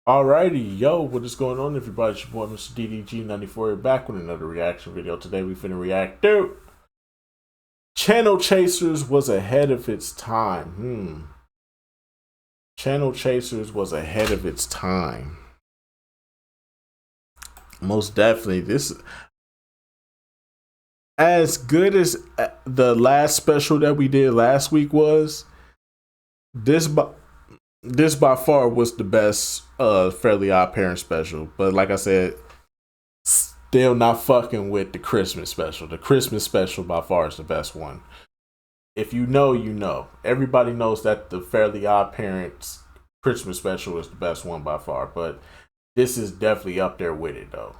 Alrighty, yo, what is going on, everybody? It's your boy, Mr. DDG94, here back with another reaction video. Today, we finna react to Channel Chasers was ahead of its time. Channel Chasers was ahead of its time. Most definitely. This, as good as the last special that we did last week was, this this by far was the best Fairly Odd Parent special. But like I said, still not fucking with the Christmas special. The Christmas special by far is the best one. If you know, you know. Everybody knows that the Fairly Odd Parents Christmas special is the best one by far. But this is definitely up there with it, though.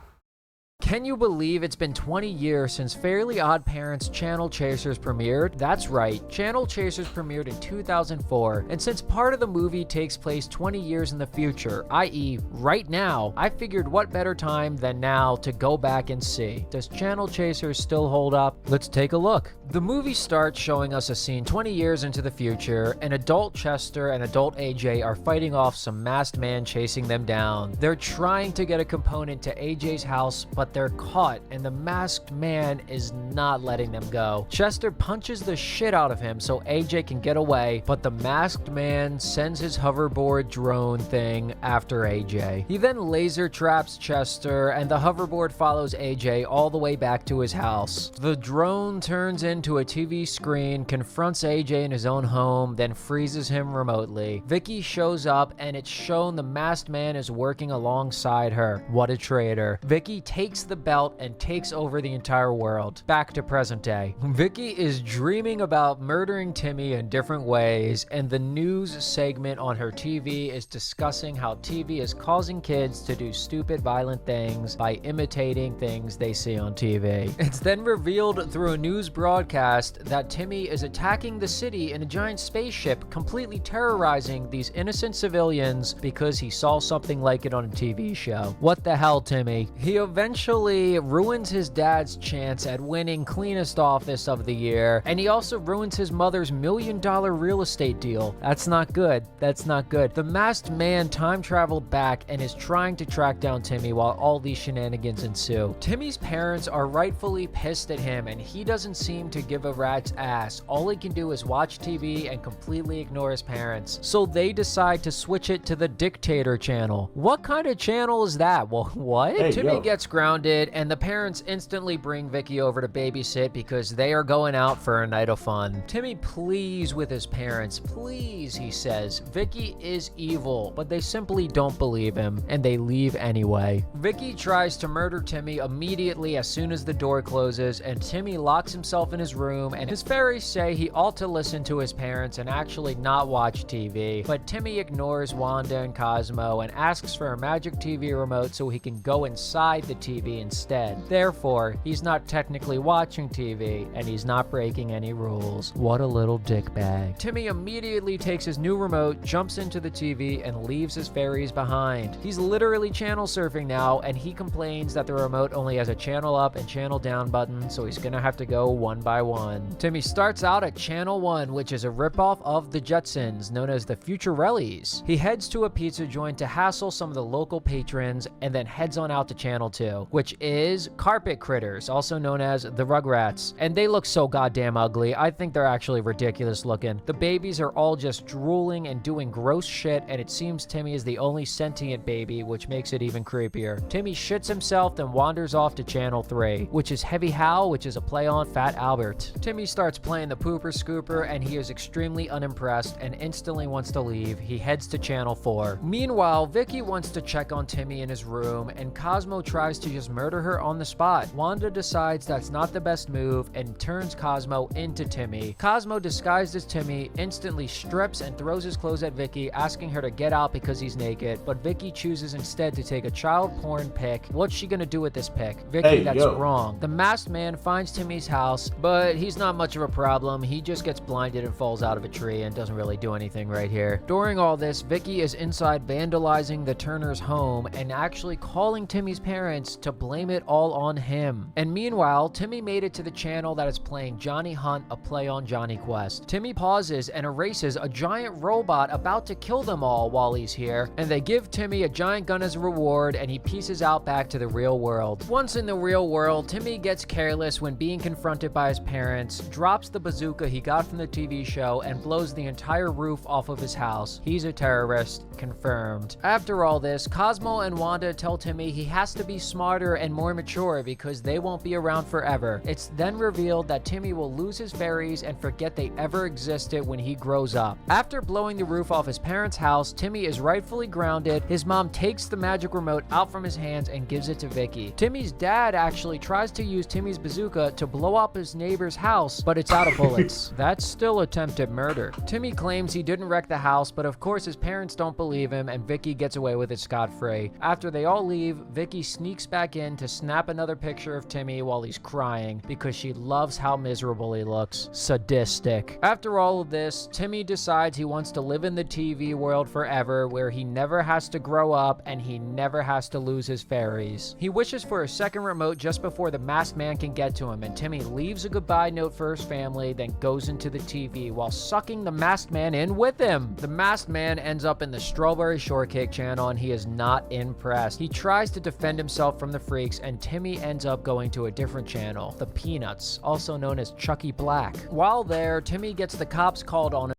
Can you believe it's been 20 years since Fairly Odd Parents Channel Chasers premiered? That's right, Channel Chasers premiered in 2004, and since part of the movie takes place 20 years in the future, i.e. right now, I figured what better time than now to go back and see. Does Channel Chasers still hold up? Let's take a look. The movie starts showing us a scene 20 years into the future, and adult Chester and adult AJ are fighting off some masked man chasing them down. They're trying to get a component to AJ's house, but they're caught, and the masked man is not letting them go. Chester punches the shit out of him so AJ can get away, but the masked man sends his hoverboard drone thing after AJ. He then laser traps Chester, and the hoverboard follows AJ all the way back to his house. The drone turns into a TV screen, confronts AJ in his own home, then freezes him remotely. Vicky shows up, and it's shown the masked man is working alongside her. What a traitor. Vicky takes the belt and takes over the entire world. Back to present day. Vicky is dreaming about murdering Timmy in different ways, and the news segment on her TV is discussing how TV is causing kids to do stupid, violent things by imitating things they see on TV. It's then revealed through a news broadcast that Timmy is attacking the city in a giant spaceship, completely terrorizing these innocent civilians because he saw something like it on a TV show. What the hell, Timmy? He eventually ruins his dad's chance at winning cleanest office of the year, and he also ruins his mother's $1 million real estate deal. That's not good. That's not good. The masked man time traveled back and is trying to track down Timmy while all these shenanigans ensue. Timmy's parents are rightfully pissed at him, and he doesn't seem to give a rat's ass. All he can do is watch TV and completely ignore his parents. So they decide to switch it to the Dictator channel. What kind of channel is that? Well, what? Hey, Timmy yo. gets grounded, and the parents instantly bring Vicky over to babysit because they are going out for a night of fun. Timmy pleads with his parents. Please, he says. Vicky is evil, but they simply don't believe him, and they leave anyway. Vicky tries to murder Timmy immediately as soon as the door closes, and Timmy locks himself in his room, and his fairies say he ought to listen to his parents and actually not watch TV. But Timmy ignores Wanda and Cosmo and asks for a magic TV remote so he can go inside the TV instead. Therefore, he's not technically watching TV, and he's not breaking any rules. What a little dickbag. Timmy immediately takes his new remote, jumps into the TV, and leaves his fairies behind. He's literally channel surfing now, and he complains that the remote only has a channel up and channel down button, so he's gonna have to go one by one. Timmy starts out at channel 1, which is a ripoff of the Jetsons, known as the Futurellis. He heads to a pizza joint to hassle some of the local patrons, and then heads on out to channel 2, which is Carpet Critters, also known as the Rugrats. And they look so goddamn ugly. I think they're actually ridiculous looking. The babies are all just drooling and doing gross shit, and it seems Timmy is the only sentient baby, which makes it even creepier. Timmy shits himself, then wanders off to channel 3, which is Heavy Hal, which is a play on Fat Albert. Timmy starts playing the pooper scooper, and he is extremely unimpressed and instantly wants to leave. He heads to channel 4. Meanwhile, Vicky wants to check on Timmy in his room, and Cosmo tries to just murder her on the spot. Wanda decides that's not the best move and turns Cosmo into Timmy. Cosmo, disguised as Timmy, instantly strips and throws his clothes at Vicky, asking her to get out because he's naked, but Vicky chooses instead to take a child porn pic. What's she gonna do with this pic? Vicky, Hey, that's yo. wrong. The masked man finds Timmy's house, but he's not much of a problem. He just gets blinded and falls out of a tree and doesn't really do anything right here. During all this, Vicky is inside vandalizing the Turner's home and actually calling Timmy's parents to to blame it all on him. And meanwhile, Timmy made it to the channel that is playing Johnny Hunt, a play on Johnny Quest. Timmy pauses and erases a giant robot about to kill them all while he's here, and they give Timmy a giant gun as a reward, and he pieces out back to the real world. Once in the real world, Timmy gets careless when being confronted by his parents, drops the bazooka he got from the TV show, and blows the entire roof off of his house. He's a terrorist, confirmed. After all this, Cosmo and Wanda tell Timmy he has to be smarter and more mature because they won't be around forever. It's then revealed that Timmy will lose his fairies and forget they ever existed when he grows up. After blowing the roof off his parents' house, Timmy is rightfully grounded. His mom takes the magic remote out from his hands and gives it to Vicky. Timmy's dad actually tries to use Timmy's bazooka to blow up his neighbor's house, but it's out of bullets. That's still attempted murder. Timmy claims he didn't wreck the house, but of course his parents don't believe him, and Vicky gets away with it scot-free. After they all leave, Vicky sneaks back in to snap another picture of Timmy while he's crying because she loves how miserable he looks. Sadistic. After all of this, Timmy decides he wants to live in the TV world forever, where he never has to grow up and he never has to lose his fairies. He wishes for a second remote just before the masked man can get to him, and Timmy leaves a goodbye note for his family, then goes into the TV while sucking the masked man in with him. The masked man ends up in the Strawberry Shortcake channel, and he is not impressed. He tries to defend himself from the freaks, and Timmy ends up going to a different channel, the Peanuts, also known as Chucky Black. While there, Timmy gets the cops called on him.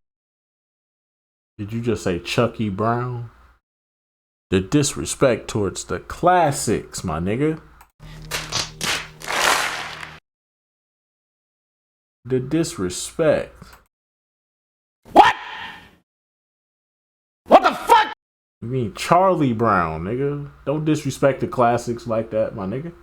Did you just say Chucky Brown? The disrespect towards the classics, my nigga. The disrespect. What? What the fuck? You mean Charlie Brown, nigga? Don't disrespect the classics like that, my nigga.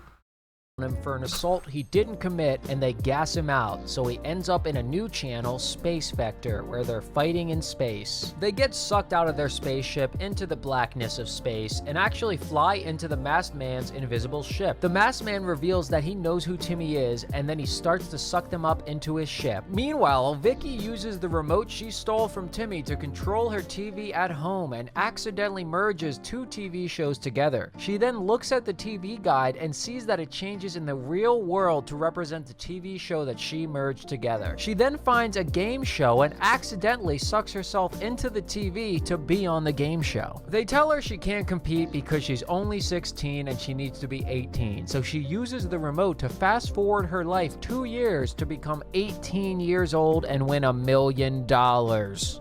Him for an assault he didn't commit, and they gas him out, so he ends up in a new channel, Space Vector, where they're fighting in space. They get sucked out of their spaceship into the blackness of space and actually fly into the masked man's invisible ship. The masked man reveals that he knows who Timmy is, and then he starts to suck them up into his ship. Meanwhile, Vicky uses the remote she stole from Timmy to control her TV at home and accidentally merges two TV shows together. She then looks at the TV guide and sees that it changes in the real world to represent the TV show that she merged together. She then finds a game show and accidentally sucks herself into the TV to be on the game show. They tell her she can't compete because she's only 16 and she needs to be 18, so she uses the remote to fast forward her life 2 years to become 18 years old and win $1 million.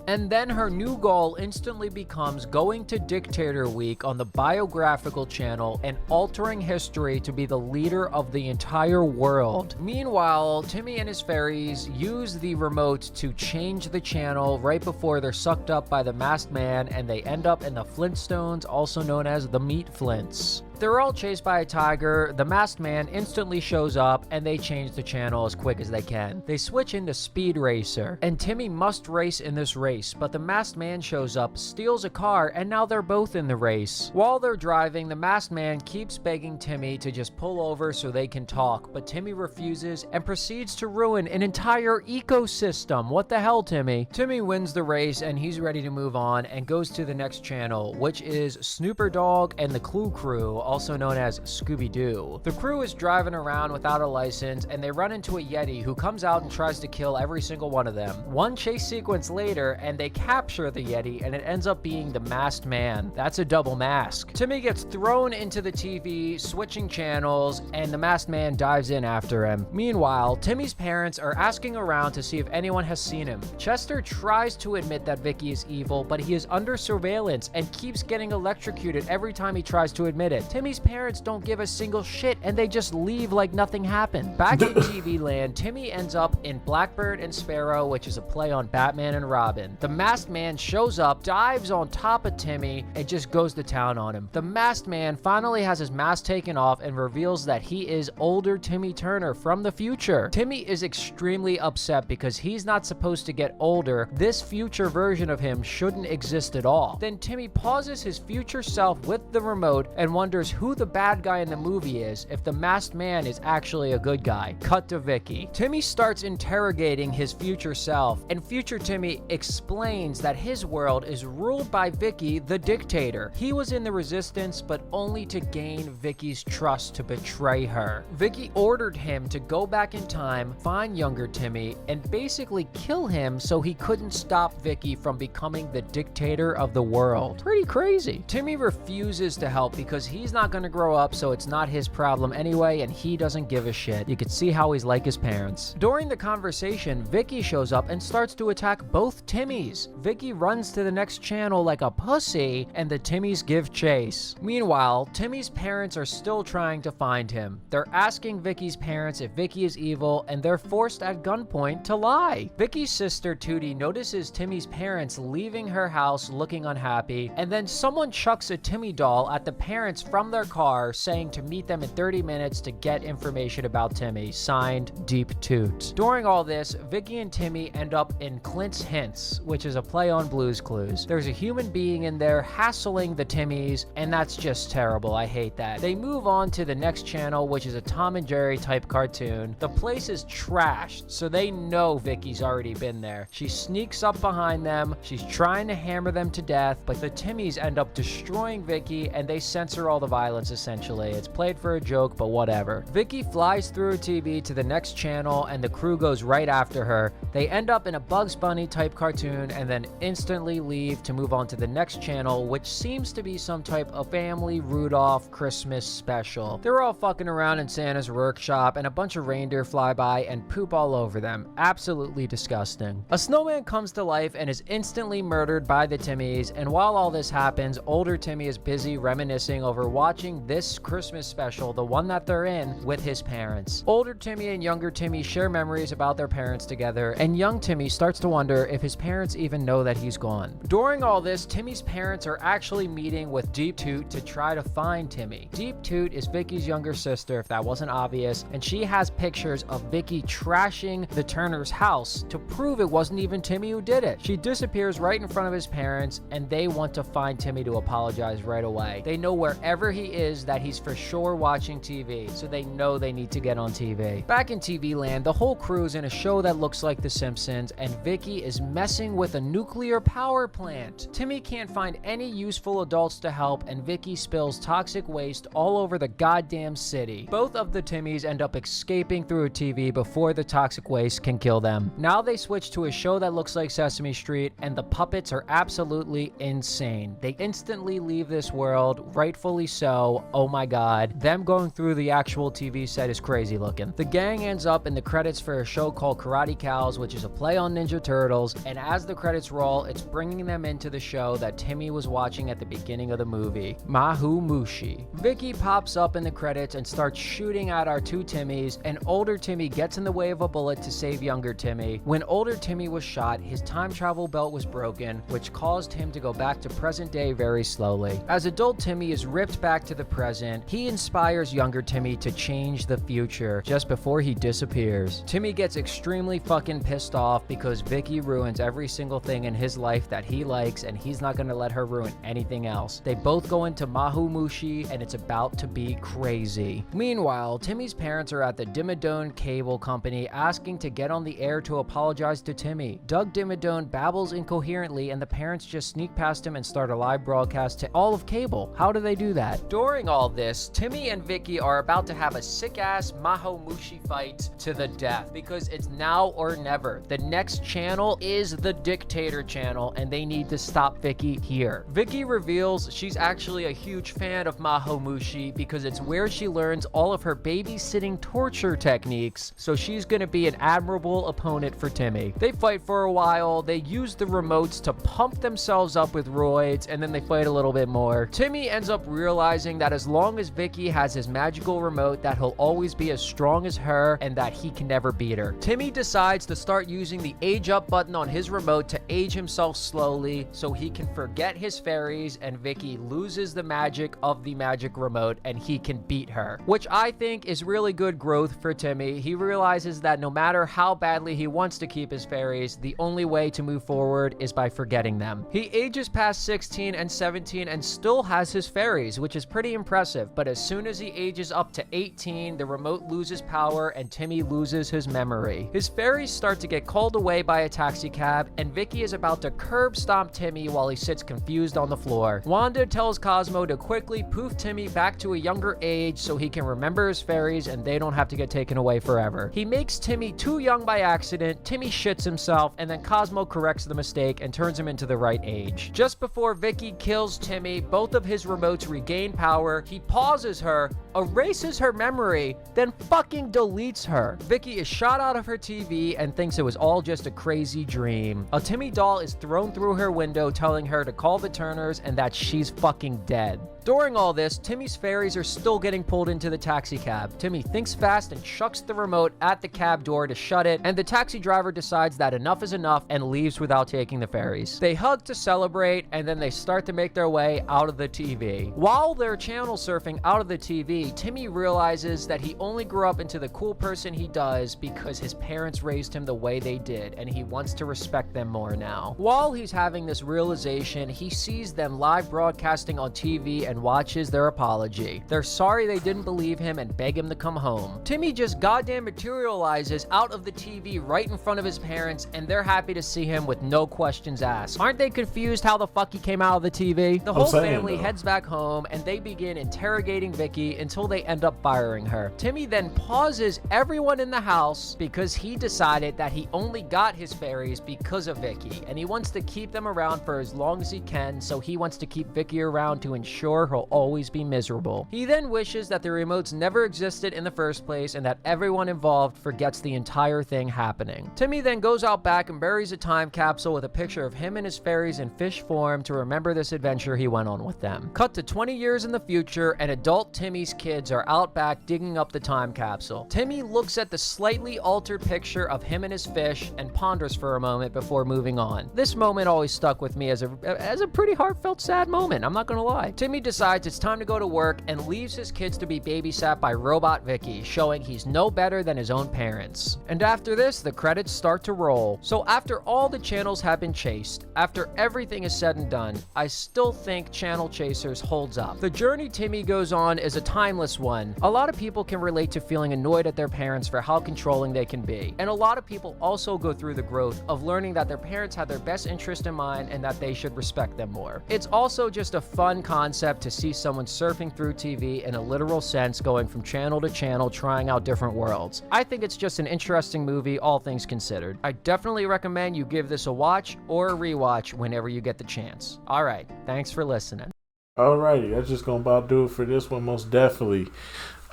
And then her new goal instantly becomes going to Dictator Week on the Biographical channel and altering history to be the leader of the entire world. Meanwhile, Timmy and his fairies use the remote to change the channel right before they're sucked up by the masked man, and they end up in the Flintstones, also known as the Meat Flints. They're all chased by a tiger. The masked man instantly shows up, and they change the channel as quick as they can. They switch into Speed Racer, and Timmy must race in this race, but the masked man shows up, steals a car, and now they're both in the race. While they're driving, the masked man keeps begging Timmy to just pull over so they can talk, but Timmy refuses and proceeds to ruin an entire ecosystem. What the hell, Timmy? Timmy wins the race, and he's ready to move on and goes to the next channel, which is Snooper Dog and the Clue Crew, also known as Scooby-Doo. The crew is driving around without a license, and they run into a Yeti who comes out and tries to kill every single one of them. One chase sequence later, and they capture the Yeti, and it ends up being the masked man. That's a double mask. Timmy gets thrown into the TV, switching channels, and the masked man dives in after him. Meanwhile, Timmy's parents are asking around to see if anyone has seen him. Chester tries to admit that Vicky is evil, but he is under surveillance and keeps getting electrocuted every time he tries to admit it. Timmy's parents don't give a single shit, and they just leave like nothing happened. Back in TV land, Timmy ends up in Blackbird and Sparrow, which is a play on Batman and Robin. The masked man shows up, dives on top of Timmy, and just goes to town on him. The masked man finally has his mask taken off and reveals that he is older Timmy Turner from the future. Timmy is extremely upset because he's not supposed to get older. This future version of him shouldn't exist at all. Then Timmy pauses his future self with the remote and wonders wonders who the bad guy in the movie is if the masked man is actually a good guy. Cut to Vicky. Timmy starts interrogating his future self, and future Timmy explains that his world is ruled by Vicky, the dictator. He was in the resistance, but only to gain Vicky's trust to betray her. Vicky ordered him to go back in time, find younger Timmy, and basically kill him so he couldn't stop Vicky from becoming the dictator of the world. Pretty crazy. Timmy refuses to help because he's not going to grow up, so it's not his problem anyway, and he doesn't give a shit. You can see how he's like his parents. During the conversation, Vicky shows up and starts to attack both Timmys. Vicky runs to the next channel like a pussy, and the Timmys give chase. Meanwhile, Timmy's parents are still trying to find him. They're asking Vicky's parents if Vicky is evil, and they're forced at gunpoint to lie. Vicky's sister Tootie notices Timmy's parents leaving her house looking unhappy, and then someone chucks a Timmy doll at the parents from their car, saying to meet them in 30 minutes to get information about Timmy. Signed, Deep Toot. During all this, Vicky and Timmy end up in Clint's Hints, which is a play on Blue's Clues. There's a human being in there hassling the Timmys, and that's just terrible. I hate that. They move on to the next channel, which is a Tom and Jerry type cartoon. The place is trashed, so they know Vicky's already been there. She sneaks up behind them. She's trying to hammer them to death, but the Timmys end up destroying Vicky, and they censor all the violence essentially. It's played for a joke, but whatever. Vicky flies through a TV to the next channel, and the crew goes right after her. They end up in a Bugs Bunny type cartoon and then instantly leave to move on to the next channel, which seems to be some type of Family Rudolph Christmas special. They're all fucking around in Santa's workshop, and a bunch of reindeer fly by and poop all over them. Absolutely disgusting. A snowman comes to life and is instantly murdered by the Timmys, and while all this happens, older Timmy is busy reminiscing over watching this Christmas special, the one that they're in, with his parents. Older Timmy and younger Timmy share memories about their parents together, and young Timmy starts to wonder if his parents even know that he's gone. During all this, Timmy's parents are actually meeting with Deep Toot to try to find Timmy. Deep Toot is Vicky's younger sister, if that wasn't obvious, and she has pictures of Vicky trashing the Turner's house to prove it wasn't even Timmy who did it. She disappears right in front of his parents, and they want to find Timmy to apologize right away. They know wherever he is that he's for sure watching TV, so they know they need to get on TV. Back in TV land, the whole crew's in a show that looks like The Simpsons, and Vicky is messing with a nuclear power plant. Timmy can't find any useful adults to help, and Vicky spills toxic waste all over the goddamn city. Both of the Timmys end up escaping through a TV before the toxic waste can kill them. Now they switch to a show that looks like Sesame Street, and the puppets are absolutely insane. They instantly leave this world, rightfully so. Oh my god. Them going through the actual TV set is crazy looking. The gang ends up in the credits for a show called Karate Cows, which is a play on Ninja Turtles, and as the credits roll, it's bringing them into the show that Timmy was watching at the beginning of the movie, Mahu Mushi. Vicky pops up in the credits and starts shooting at our two Timmys, and older Timmy gets in the way of a bullet to save younger Timmy. When older Timmy was shot, his time travel belt was broken, which caused him to go back to present day very slowly. As adult Timmy is ripped back to the present, he inspires younger Timmy to change the future just before he disappears. Timmy gets extremely fucking pissed off because Vicky ruins every single thing in his life that he likes, and he's not gonna let her ruin anything else. They both go into Mahu Mushi, and it's about to be crazy. Meanwhile, Timmy's parents are at the Dimmadome Cable Company asking to get on the air to apologize to Timmy. Doug Dimmadome babbles incoherently, and the parents just sneak past him and start a live broadcast to all of cable. How do they do that? During all this, Timmy and Vicky are about to have a sick-ass Maho Mushi fight to the death, because it's now or never. The next channel is the Dictator channel, and they need to stop Vicky here. Vicky reveals she's actually a huge fan of Maho Mushi because it's where she learns all of her babysitting torture techniques, so she's gonna be an admirable opponent for Timmy. They fight for a while, they use the remotes to pump themselves up with roids, and then they fight a little bit more. Timmy ends up realizing that as long as Vicky has his magical remote, that he'll always be as strong as her and that he can never beat her. Timmy decides to start using the age up button on his remote to age himself slowly so he can forget his fairies, and Vicky loses the magic of the magic remote and he can beat her, which I think is really good growth for Timmy. He realizes that no matter how badly he wants to keep his fairies, the only way to move forward is by forgetting them. He ages past 16 and 17 and still has his fairies, which which is pretty impressive, but as soon as he ages up to 18, the remote loses power and Timmy loses his memory. His fairies start to get called away by a taxi cab, and Vicky is about to curb stomp Timmy while he sits confused on the floor. Wanda tells Cosmo to quickly poof Timmy back to a younger age so he can remember his fairies and they don't have to get taken away forever. He makes Timmy too young by accident, Timmy shits himself, and then Cosmo corrects the mistake and turns him into the right age. Just before Vicky kills Timmy, both of his remotes regain power. He pauses her, erases her memory, then fucking deletes her. Vicky is shot out of her TV and thinks it was all just a crazy dream. A Timmy doll is thrown through her window telling her to call the Turners and that she's fucking dead. During all this, Timmy's fairies are still getting pulled into the taxi cab. Timmy thinks fast and chucks the remote at the cab door to shut it, and the taxi driver decides that enough is enough and leaves without taking the fairies. They hug to celebrate, and then they start to make their way out of the TV. While they're channel surfing out of the TV, Timmy realizes that he only grew up into the cool person he does because his parents raised him the way they did, and he wants to respect them more now. While he's having this realization, he sees them live broadcasting on TV and watches their apology. They're sorry they didn't believe him and beg him to come home. Timmy just goddamn materializes out of the TV right in front of his parents, and they're happy to see him with no questions asked. Aren't they confused how the fuck he came out of the TV? The whole family heads back home, and they begin interrogating Vicky until they end up firing her. Timmy then pauses everyone in the house because he decided that he only got his fairies because of Vicky, and he wants to keep them around for as long as he can, so he wants to keep Vicky around to ensure he'll always be miserable. He then wishes that the remotes never existed in the first place and that everyone involved forgets the entire thing happening. Timmy then goes out back and buries a time capsule with a picture of him and his fairies in fish form to remember this adventure he went on with them. Cut to 20 years in the future, and adult Timmy's kids are out back digging up the time capsule. Timmy looks at the slightly altered picture of him and his fish and ponders for a moment before moving on. This moment always stuck with me as a pretty heartfelt, sad moment, I'm not gonna lie. Timmy decides it's time to go to work and leaves his kids to be babysat by Robot Vicky, showing he's no better than his own parents. And after this, the credits start to roll. So after all the channels have been chased, after everything is said and done, I still think Channel Chasers holds up. The journey Timmy goes on is a timeless one. A lot of people can relate to feeling annoyed at their parents for how controlling they can be. And a lot of people also go through the growth of learning that their parents have their best interest in mind and that they should respect them more. It's also just a fun concept to see someone surfing through TV in a literal sense, going from channel to channel, trying out different worlds. I think it's just an interesting movie, all things considered. I definitely recommend you give this a watch or a rewatch whenever you get the chance. All right, thanks for listening. Alrighty, that's just gonna about do it for this one, most definitely.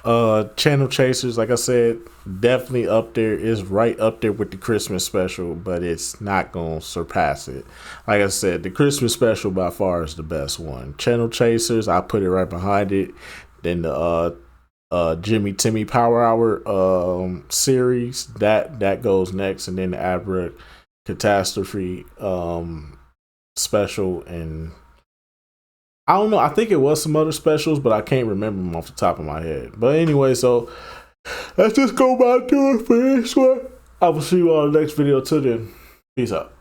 Channel Chasers, like I said, definitely up there, is right up there with the Christmas special, but it's not gonna surpass it. Like I said, the Christmas special by far is the best one. Channel Chasers, I put it right behind it. Then the Jimmy Timmy Power Hour series, that goes next, and then the Abra Catastrophe special, and I don't know, I think it was some other specials, but I can't remember them off the top of my head. But anyway, so let's just go back to it for this one. I will see you all in the next video. Till then, peace out.